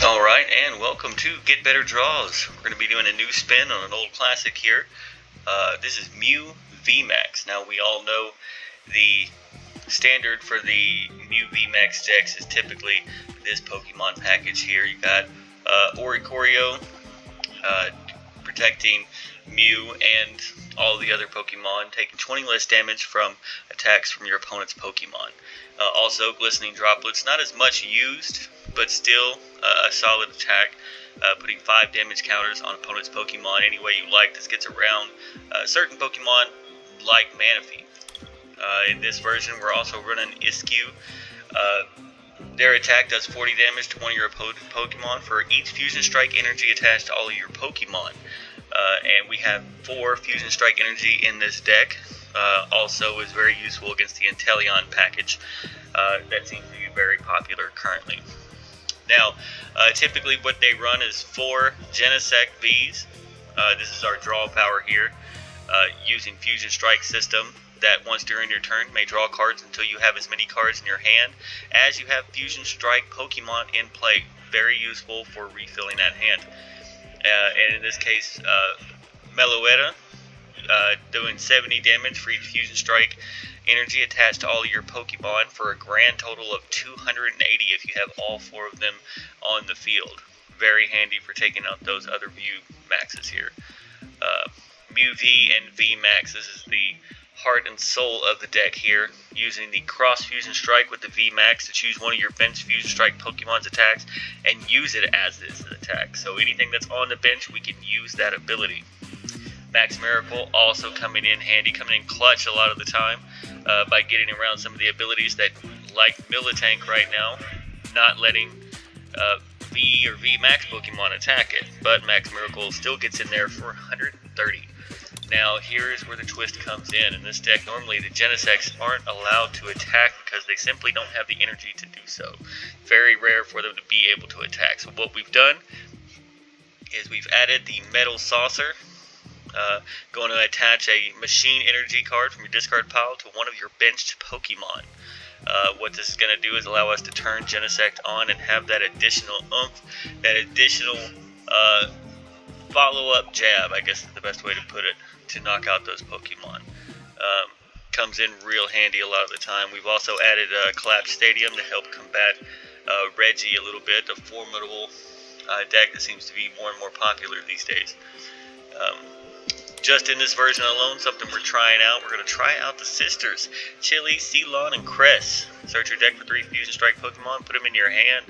Alright, and welcome to Get Better Draws. We're going to be doing a new spin on an old classic here. This is Mew VMAX. Now, we all know the standard for the Mew VMAX decks is typically this Pokemon package here. You got Oricorio protecting Mew and all the other Pokemon, taking 20 less damage from attacks from your opponent's Pokemon. Also, Glistening Droplets, not as much used, but still a solid attack, putting 5 damage counters on opponent's Pokemon any way you like. This gets around certain Pokemon like Manaphy. In this version, we're also running Iskew. Their attack does 40 damage to one of your opponent's Pokemon for each Fusion Strike energy attached to all of your Pokemon. And we have 4 Fusion Strike energy in this deck. Also is very useful against the Inteleon package. That seems to be very popular currently. Now, typically what they run is 4 Genesect Vs. This is our draw power here, using Fusion Strike system that once during your turn may draw cards until you have as many cards in your hand as you have Fusion Strike Pokemon in play. Very useful for refilling that hand. And in this case, Meloetta, doing 70 damage for each Fusion Strike energy attached to all of your Pokemon for a grand total of 280 if you have all 4 of them on the field. Very handy for taking out those other Mew Maxes here. Mew V and V Max, this is the heart and soul of the deck here, using the Cross Fusion Strike with the V Max to choose one of your bench Fusion Strike Pokemon's attacks and use it as this attack. So anything that's on the bench, we can use that ability. Max Miracle also coming in handy, coming in clutch a lot of the time by getting around some of the abilities that, like Miltank right now, not letting V or V Max Pokemon attack it, but Max Miracle still gets in there for 130. Now, here's where the twist comes in. In this deck, normally the Genesects aren't allowed to attack because they simply don't have the energy to do so. Very rare for them to be able to attack. So what we've done is we've added the Metal Saucer, going to attach a Machine Energy card from your discard pile to one of your benched Pokemon. What this is going to do is allow us to turn Genesect on and have that additional oomph, that additional follow-up jab, I guess is the best way to put it, to knock out those Pokemon. Comes in real handy a lot of the time. We've also added Collapse Stadium to help combat Reggie a little bit, a formidable deck that seems to be more and more popular these days. Just in this version alone, something we're trying out. We're going to try out the sisters, Chili, Ceylon, and Cress. Search your deck for 3 Fusion Strike Pokemon, put them in your hand.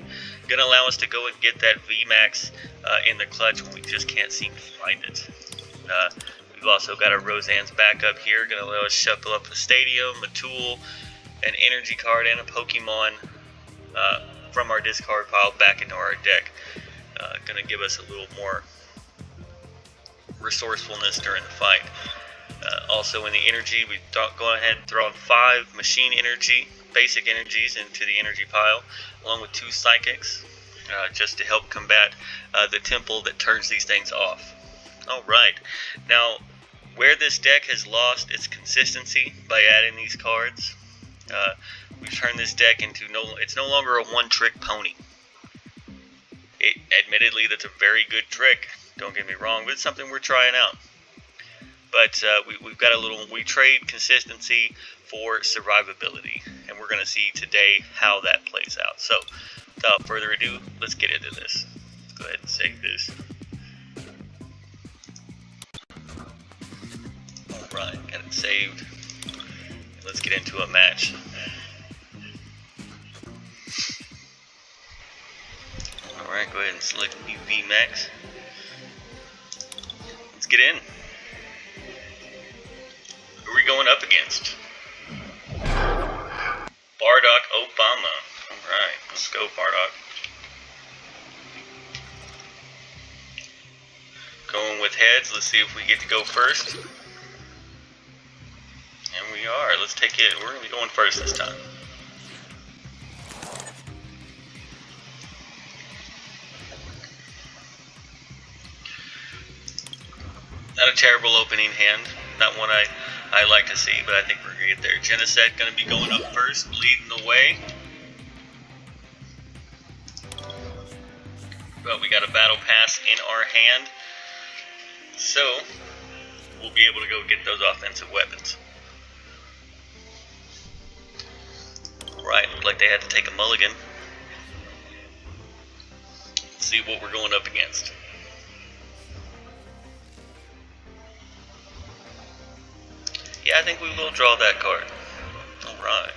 Going to allow us to go and get that VMAX in the clutch when we just can't seem to find it. We've also got a Roseanne's backup here. Going to allow us to shuffle up a Stadium, a Tool, an Energy card, and a Pokemon from our discard pile back into our deck. Going to give us a little more resourcefulness during the fight. Also in the energy, we go ahead and throw in 5 machine energy, basic energies into the energy pile, along with 2 psychics, just to help combat the temple that turns these things off. Alright, now where this deck has lost its consistency by adding these cards, we've turned this deck into it's no longer a one-trick pony. Admittedly, that's a very good trick, don't get me wrong, but it's something we're trying out. But we've got we trade consistency for survivability, and we're going to see today how that plays out. So, without further ado, let's get into this. Let's go ahead and save this. Alright, got it saved. Let's get into a match. Alright, go ahead and select Mew VMAX. Let's get in. Who are we going up against? Bardock Obama. Alright, let's go, Bardock. Going with heads. Let's see if we get to go first. And we are. Let's take it. We're going to be going first this time. Not a terrible opening hand. Not one I like to see, but I think we're going to get there. Genesect going to be going up first, leading the way. But we got a battle pass in our hand, so we'll be able to go get those offensive weapons. Right, looked like they had to take a mulligan. Let's see what we're going up against. Yeah, I think we will draw that card. Alright.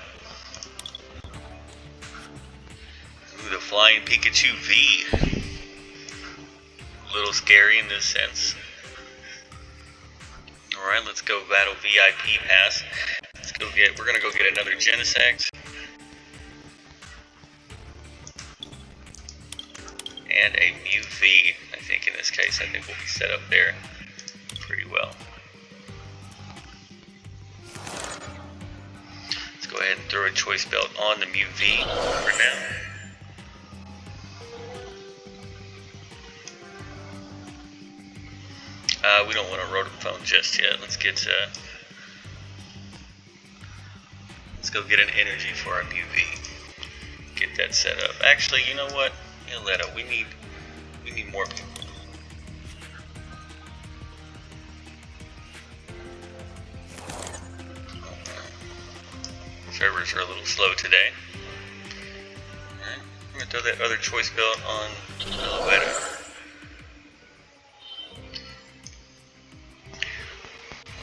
Ooh, the Flying Pikachu V. A little scary in this sense. Alright, let's go battle VIP pass. We're gonna go get another Genesect. And a Mew V. I think in this case, I think we'll be set up there pretty well. Let's go ahead and throw a choice belt on the Mew V for now. We don't want a Rotom-Phone just yet. Let's go get an energy for our Mew V. Get that set up. Actually, you know what? Yoletta, we need more people. Servers are a little slow today. Alright, I'm gonna throw that other choice belt on Yoletta.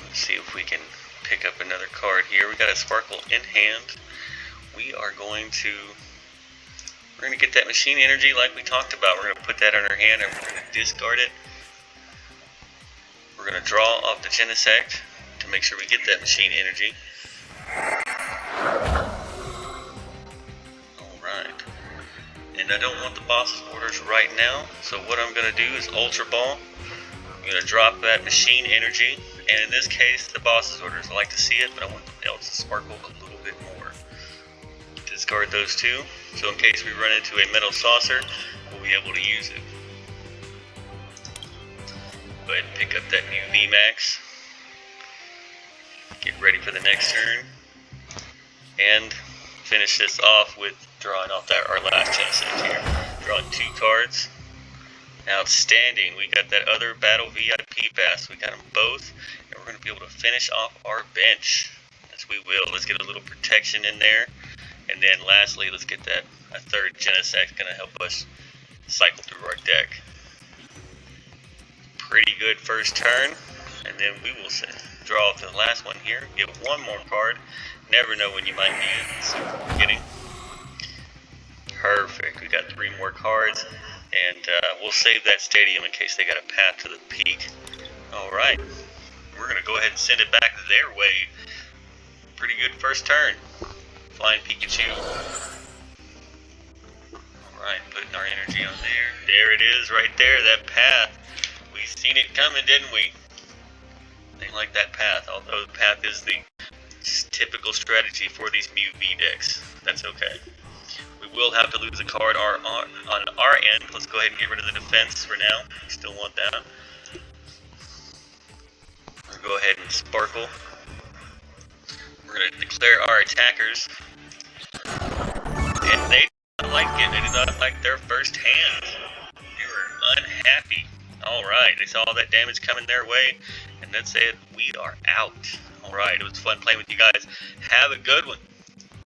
Let's see if we can pick up another card here. We got a Sparkle in hand. We're going to get that machine energy like we talked about. We're going to put that in our hand and we're going to discard it. We're going to draw off the Genesect to make sure we get that machine energy. Alright. And I don't want the boss's orders right now, so what I'm going to do is Ultra Ball. I'm going to drop that machine energy, and in this case, the boss's orders. I like to see it, but I want the else to sparkle a little bit more. Discard those two, so in case we run into a metal saucer, we'll be able to use it. Go ahead and pick up that Mew VMAX. Get ready for the next turn. And finish this off with drawing off our last Genesect here. Drawing 2 cards. Outstanding. We got that other Battle VIP pass. We got them both. And we're going to be able to finish off our bench. Yes, we will. Let's get a little protection in there. And then lastly, let's get a third Genesect going to help us cycle through our deck. Pretty good first turn. And then we will draw off the last one here. Get one more card. Never know when you might need it. Let's see what we're getting. Perfect. We got 3 more cards. And we'll save that stadium in case they got a path to the peak. Alright. We're going to go ahead and send it back their way. Pretty good first turn. Flying Pikachu. Alright, putting our energy on there. There it is right there, that path. We seen it coming, didn't we? They like that path, although the path is the typical strategy for these Mew V decks. That's okay. We will have to lose a card on our end. Let's go ahead and get rid of the defense for now. We still want that. We'll go ahead and sparkle. We're going to declare our attackers. And they did not like it. They did not like their first hand. They were unhappy. Alright, they saw all that damage coming their way. And that said, we are out. Alright, it was fun playing with you guys. Have a good one.